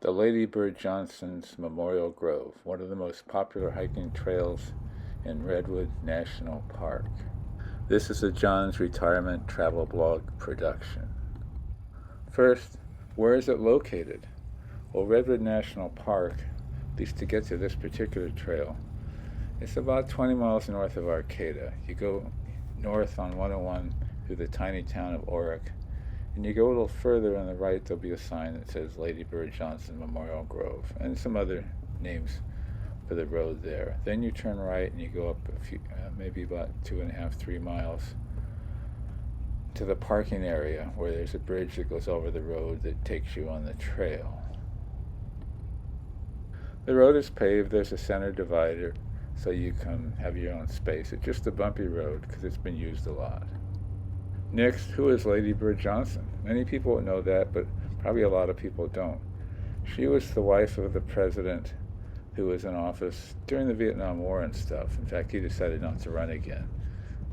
The Lady Bird Johnson's Memorial Grove, one of the most popular hiking trails in Redwood National Park. This is a John's Retirement Travel Blog production. First, where is it located? Well, Redwood National Park, at least to get to this particular trail, it's about 20 miles north of Arcata. You go north on 101 through the tiny town of Orick, and you go a little further on the right, there'll be a sign that says Lady Bird Johnson Memorial Grove, and some other names for the road there. Then you turn right and you go up a few, maybe about 2.5, 3 miles to the parking area where there's a bridge that goes over the road that takes you on the trail. The road is paved. There's a center divider, so you can have your own space. It's just a bumpy road because it's been used a lot. Next, who is Lady Bird Johnson? Many people know that, but probably a lot of people don't. She was the wife of the president who was in office during the Vietnam War and stuff. In fact, he decided not to run again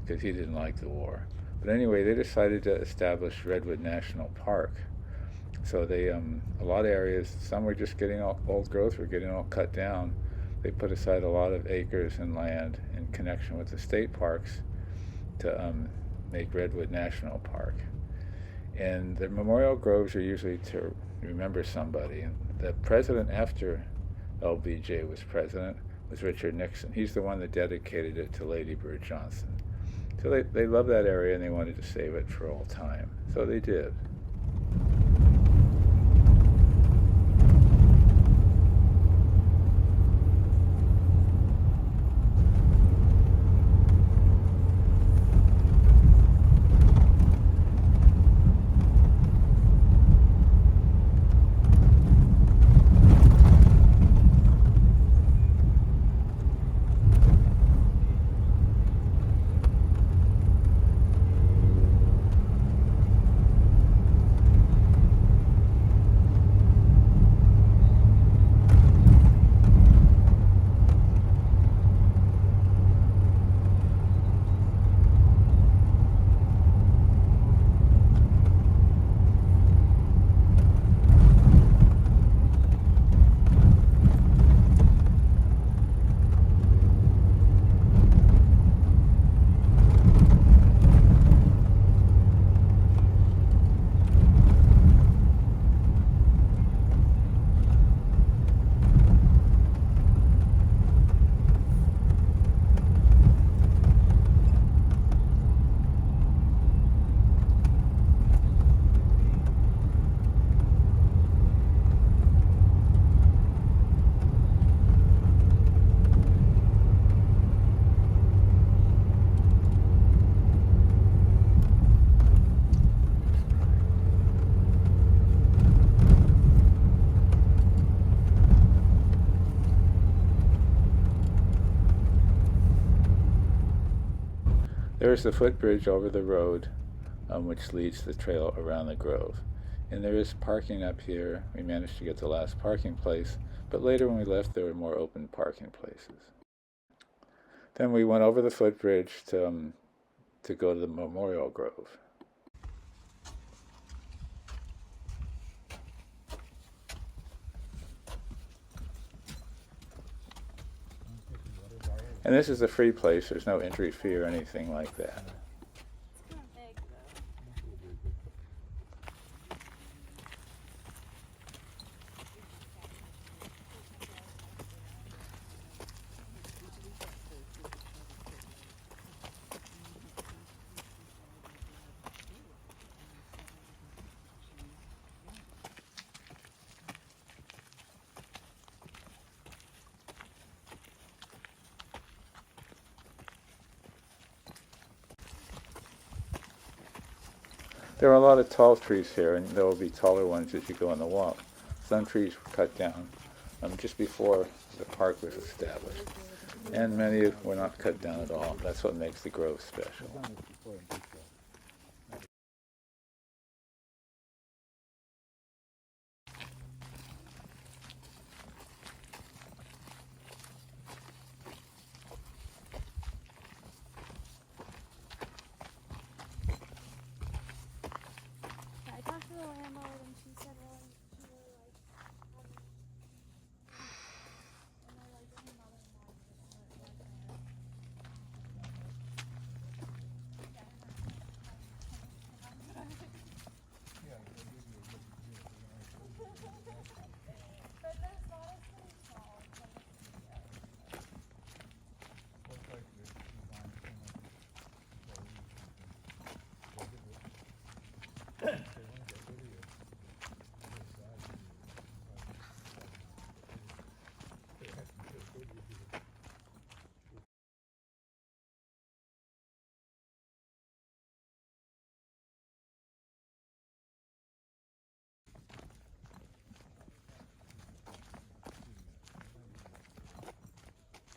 because he didn't like the war. But anyway, they decided to establish Redwood National Park. So they, a lot of areas, some were just getting all, old growth, were getting all cut down. They put aside a lot of acres and land in connection with the state parks to make Redwood National Park. And the memorial groves are usually to remember somebody. And the president after LBJ was president was Richard Nixon. He's the one that dedicated it to Lady Bird Johnson. So they love that area and they wanted to save it for all time. So they did. There's the footbridge over the road which leads the trail around the grove. And there is parking up here. We managed to get the last parking place, but later when we left there were more open parking places. Then we went over the footbridge to go to the Memorial Grove. And this is a free place. There's no entry fee or anything like that. There are a lot of tall trees here, and there will be taller ones as you go on the walk. Some trees were cut down just before the park was established, and many were not cut down at all. That's what makes the grove special. I talked to the landlord and she said, well, she really likes having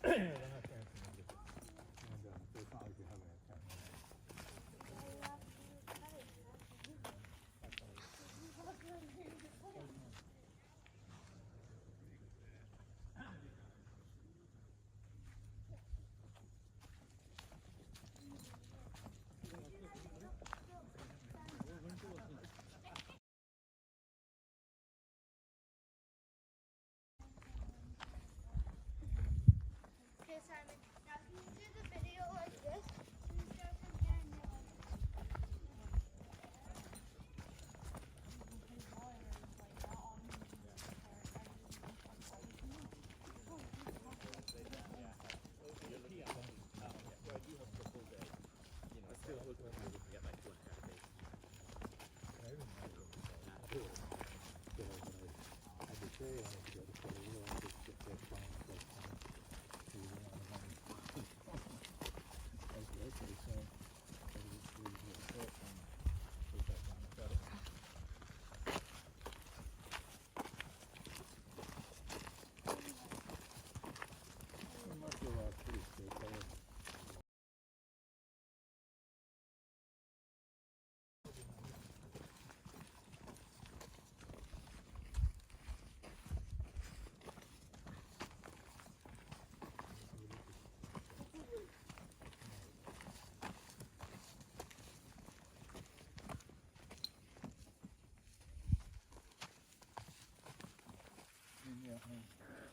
So it's not like you have a tent. Okay, Simon. Now, can you do the video like this? Can you start from here and then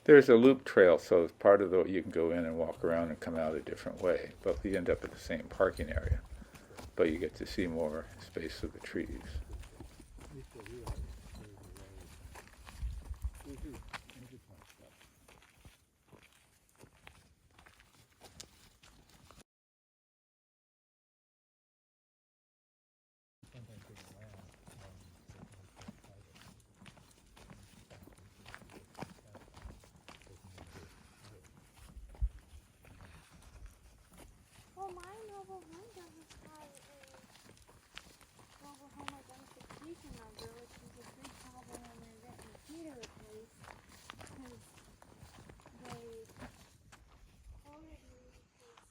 There's a loop trail, so it's part of the you can go in and walk around and come out a different way, but you end up at the same parking area. But you get to see more space of the trees. well, my mobile home doesn't have a mobile home identification number, which is a big problem when they're getting the heater replaced. Because they quoted me because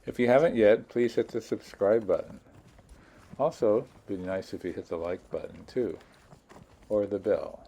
If you haven't yet, please hit the subscribe button. Also, it'd be nice if you hit the like button too, or the bell.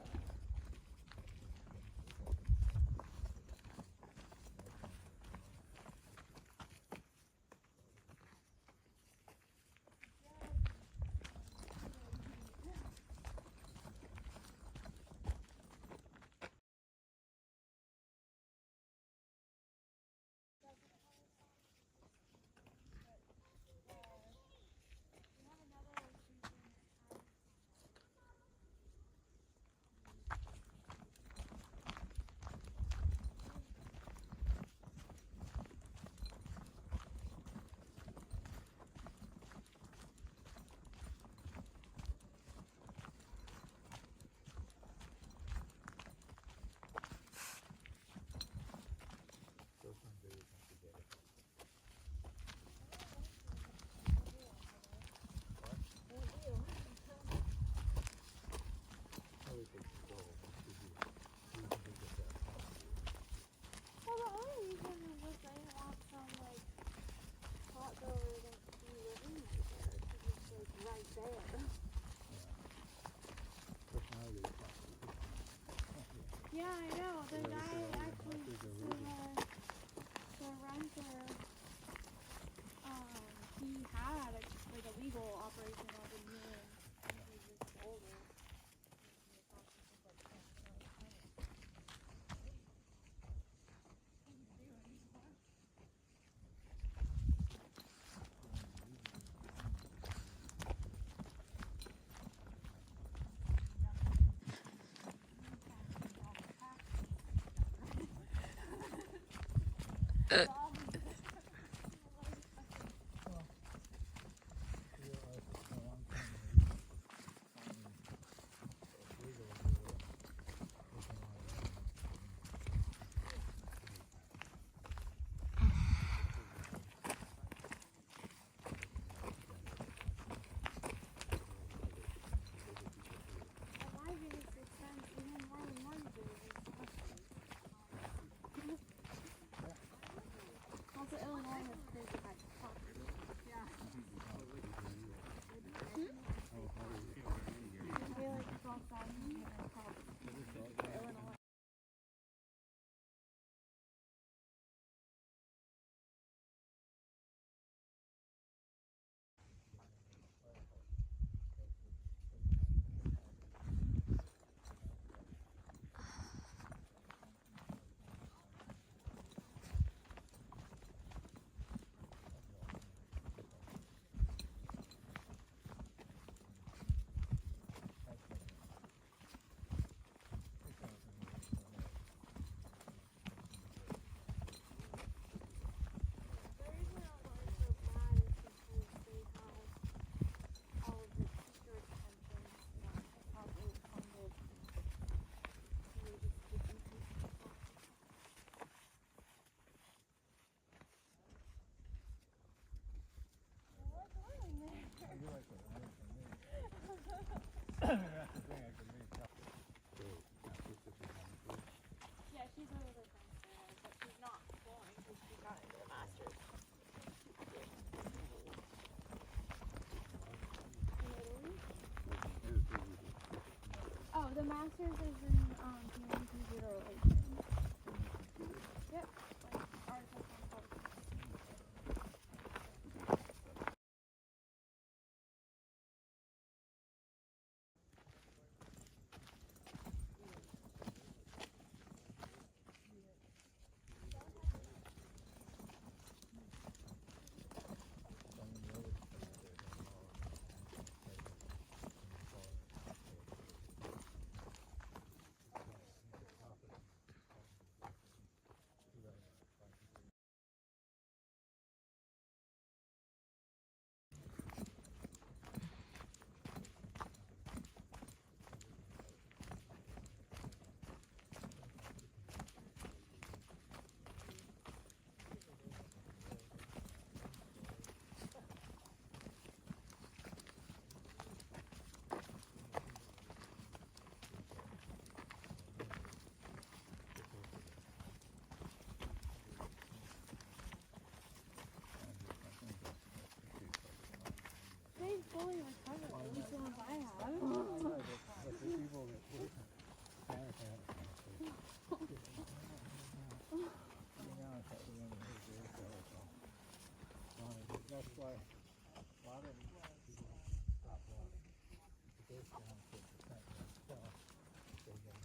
Also, Illinois has crazy high property. Yeah. They like 12,000 for Illinois. The reason Illinois is so bad is because they have all of the teacher extensions that have really funded. So they just keep increasing the cost. What's wrong there? You like it, I like it. That's the thing, I can make up. Yeah, she's a little downstairs, but she's not going because she got into the masters. In Italy? Oh, the masters is in human computer relations. Yep. Like artificial intelligence. They fully recovered, at least the ones I have. But the people that work in Spanish have it. You know, it's like the one that has the telephone. That's why a lot of people stop walking. It goes down 50%. So, they get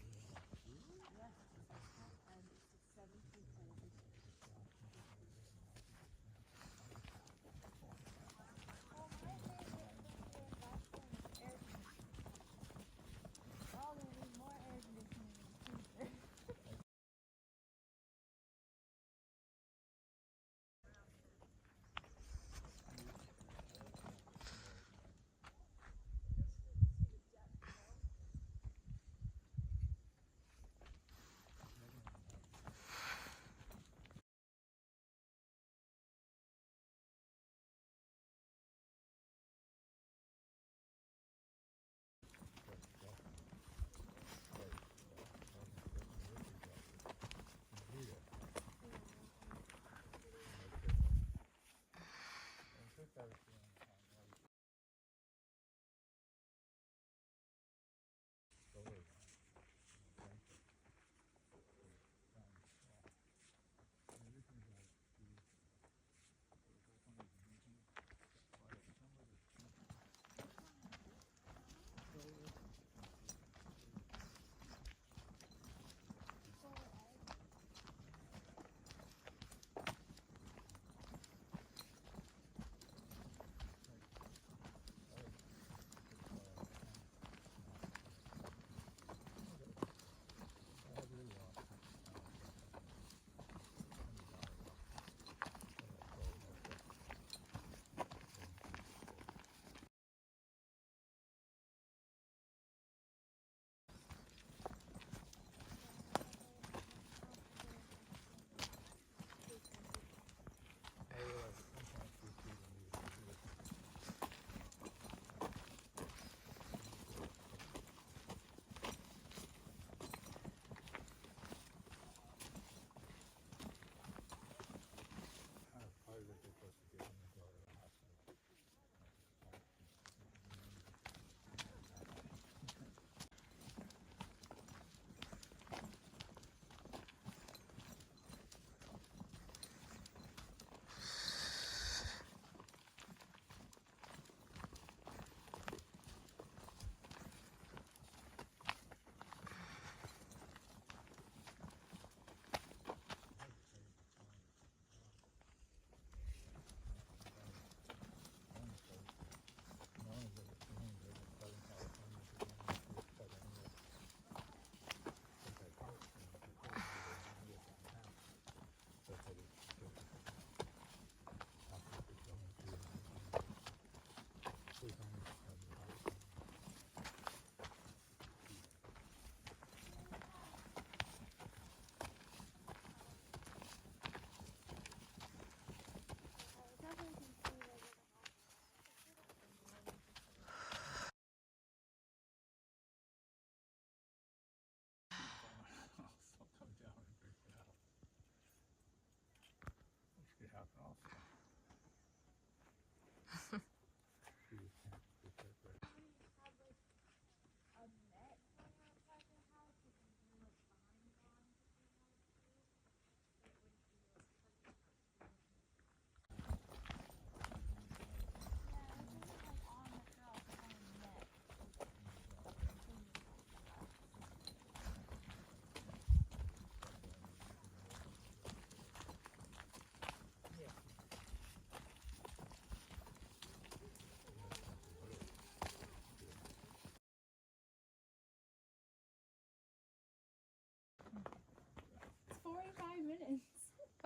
5 minutes.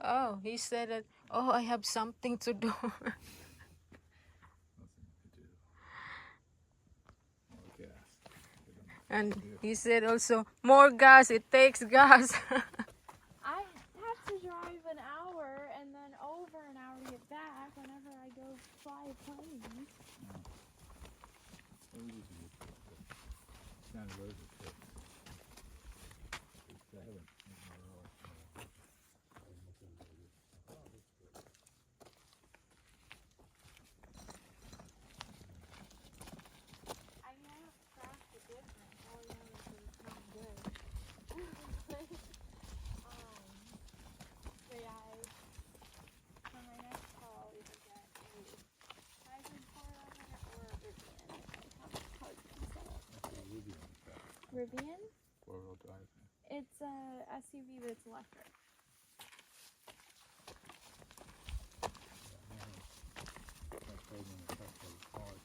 Oh, he said that, oh, I have something to do. Nothing to do. More gas. Get on the And vehicle. he said also, more gas, it takes gas. I have to drive an hour and then over an hour to get back whenever I go fly a plane. What is it? It's not a road trip. It's seven. I haven't cracked the difference. All I know is that it's not good. But yeah, for my next call, I'll either get a hybrid 411 or a Rivian. Depends how much hard you can set up. That's a Ruby on the back. Rivian? Four-wheel drive thing. It's a SUV, but it's electric. I told him to touch those cars.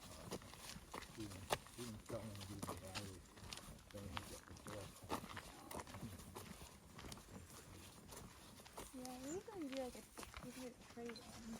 He didn't tell him to do the battery. Then he get the door. Yeah, we usually do like a 6-year trade-in.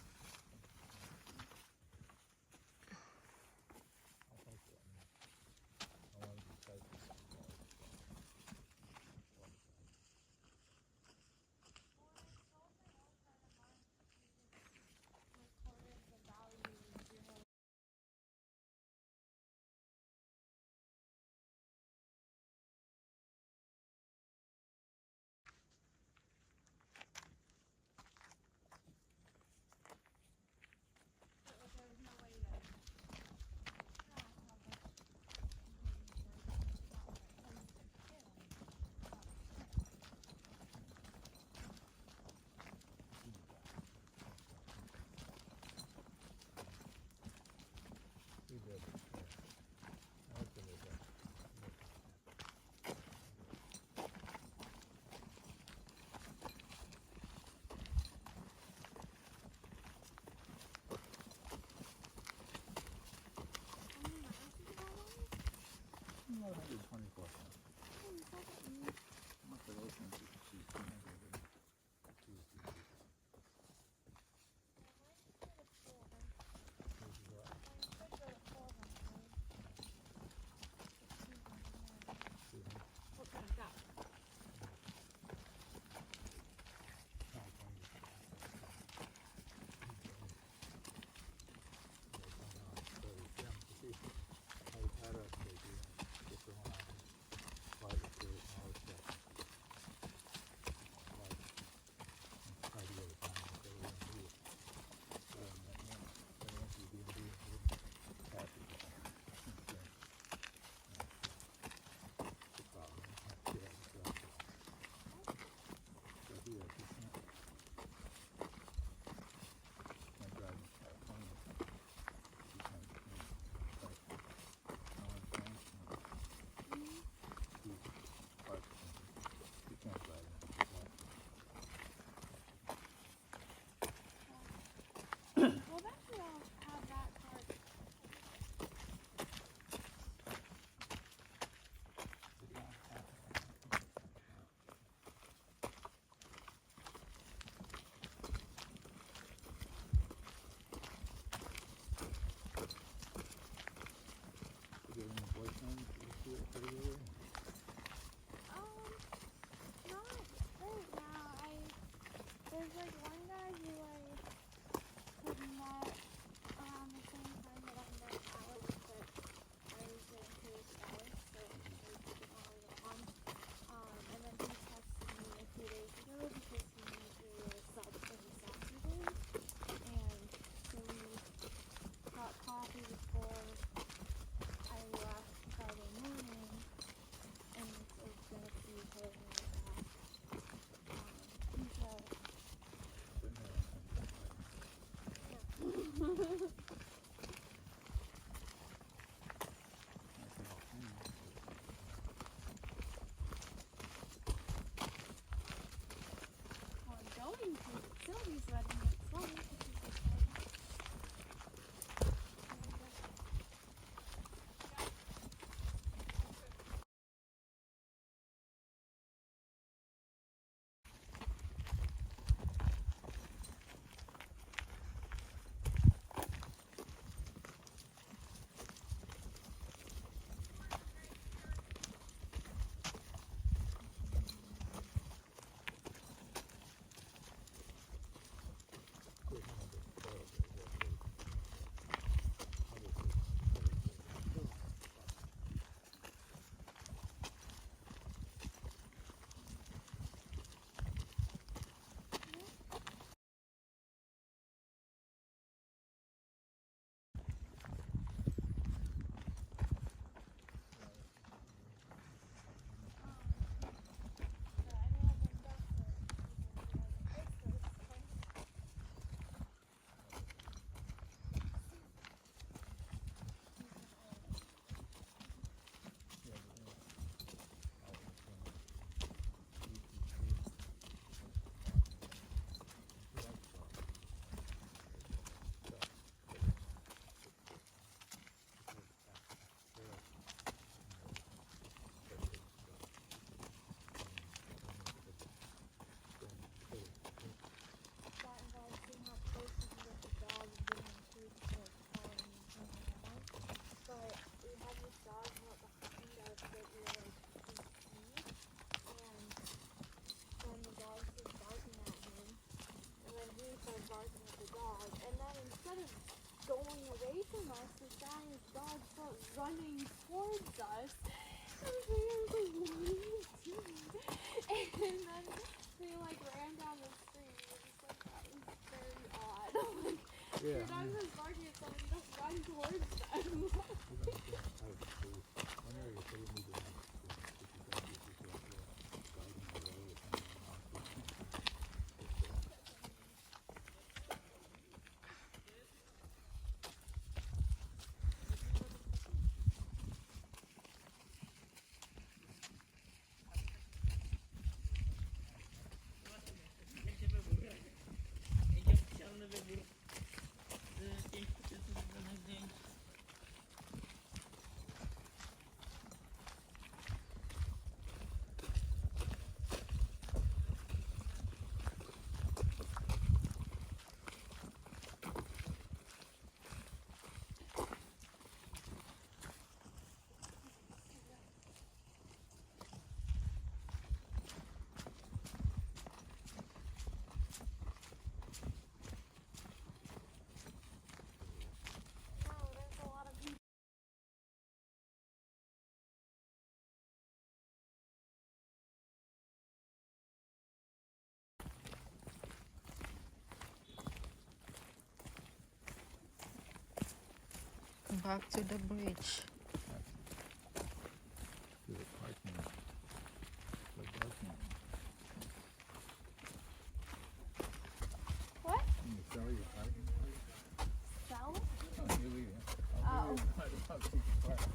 Yeah. your dog was barking at someone, you don't run towards them. One area saved me the most. Wow, there's a lot of people. Back to the bridge. To the parking lot. The parking lot. What? Can you sell your parking lot? Sell? Oh, you're leaving. Oh. I'll take the park.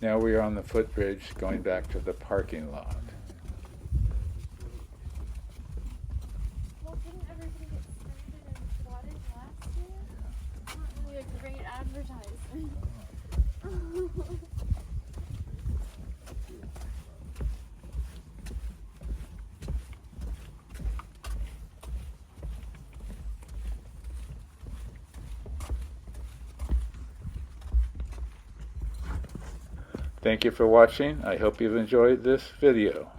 Now we are on the footbridge going back to the parking lot. Well, didn't everything get stranded and flooded last year? Not really a great advertisement. Thank you for watching. I hope you've enjoyed this video.